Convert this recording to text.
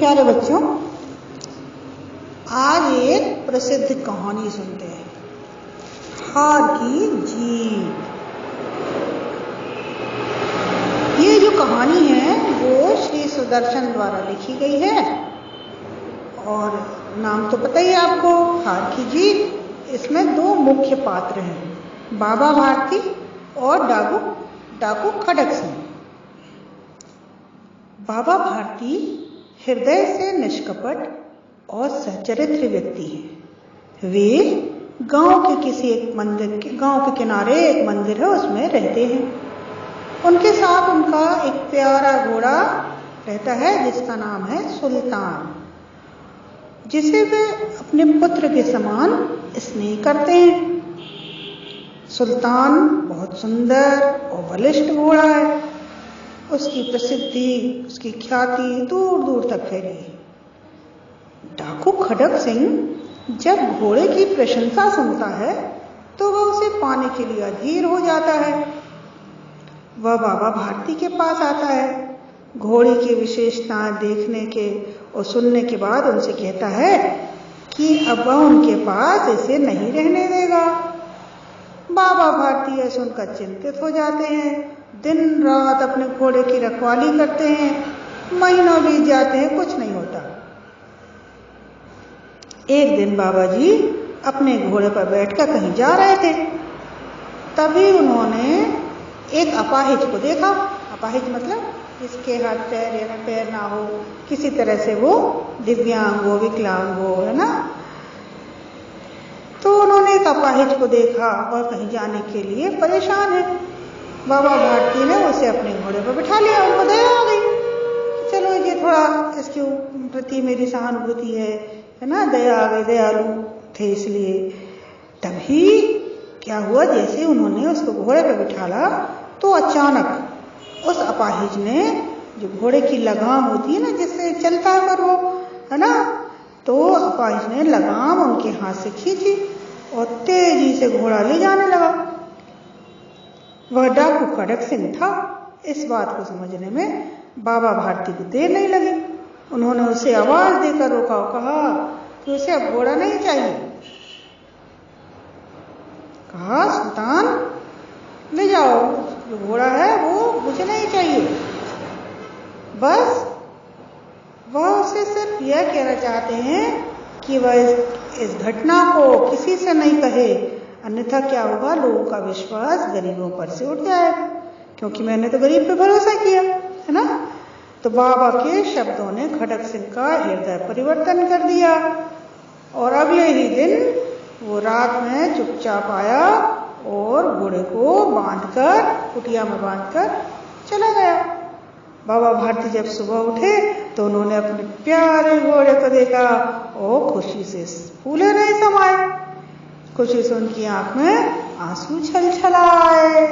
प्यारे बच्चों, आज एक प्रसिद्ध कहानी सुनते हैं, हार की जीत। ये जो कहानी है वो श्री सुदर्शन द्वारा लिखी गई है और नाम तो पता ही है आपको, हार की जीत। इसमें दो मुख्य पात्र हैं, बाबा भारती और डाकू खड़क सिंह। बाबा भारती हृदय से निष्कपट और सच्चरित्र व्यक्ति हैं। वे गांव के किनारे एक मंदिर है, उसमें रहते हैं। उनके साथ उनका एक प्यारा घोड़ा रहता है जिसका नाम है सुल्तान, जिसे वे अपने पुत्र के समान स्नेह करते हैं। सुल्तान बहुत सुंदर और बलिष्ठ घोड़ा है। उसकी प्रसिद्धि, उसकी ख्याति दूर दूर तक फैली है। डाकू खड़क सिंह जब घोड़े की प्रशंसा सुनता है तो वह उसे पाने के लिए अधीर हो जाता है। वह बाबा भारती के पास आता है, घोड़े की विशेषताएं देखने के और सुनने के बाद उनसे कहता है कि अब वह उनके पास इसे नहीं रहने देगा। बाबा भारती यह सुनकर चिंतित हो जाते हैं, दिन रात अपने घोड़े की रखवाली करते हैं। महीनों बीत जाते हैं, कुछ नहीं होता। एक दिन बाबा जी अपने घोड़े पर बैठकर कहीं जा रहे थे, तभी उन्होंने एक अपाहिज को देखा। अपाहिज मतलब जिसके हाथ पैर या पैर ना हो, किसी तरह से वो दिव्यांग हो, विकलांग हो, है ना। तो उन्होंने एक अपाहिज को देखा, वह कहीं जाने के लिए परेशान है। बाबा भारती ने उसे अपने घोड़े पर बिठा लिया। उनको दया आ गई, चलो ये थोड़ा इसके प्रति मेरी सहानुभूति है ना, दया आ गई, दयालु थे इसलिए। तभी क्या हुआ, जैसे उन्होंने उसको घोड़े पर बिठाला तो अचानक उस अपाहिज ने, जो घोड़े की लगाम होती है ना जिससे चलता है पर वो, है ना, तो अपाहिज ने लगाम उनके हाथ से खींची और तेजी से घोड़ा ले जाने लगा। वह डाकू खड़क सिंह था। इस बात को समझने में बाबा भारती को देर नहीं लगी। उन्होंने उसे आवाज देकर रोका और कहा कि उसे अब घोड़ा नहीं चाहिए। कहा, सुल्तान ले जाओ, जो घोड़ा है वो मुझे नहीं चाहिए। बस वह उसे सिर्फ यह कहना चाहते हैं कि वह इस घटना को किसी से नहीं कहे, अन्यथा क्या होगा, लोगों का विश्वास गरीबों पर से उठ जाएगा, क्योंकि मैंने तो गरीब पे भरोसा किया, है ना। तो बाबा के शब्दों ने खड़क सिंह का हृदय परिवर्तन कर दिया और अगले ही दिन वो रात में चुपचाप आया और घोड़े को बांधकर, कुटिया में बांधकर चला गया। बाबा भारती जब सुबह उठे तो उन्होंने अपने प्यारे घोड़े को देखा और खुशी से फूले नहीं समाये। खुशी से उनकी आंख में आंसू छलछलाए।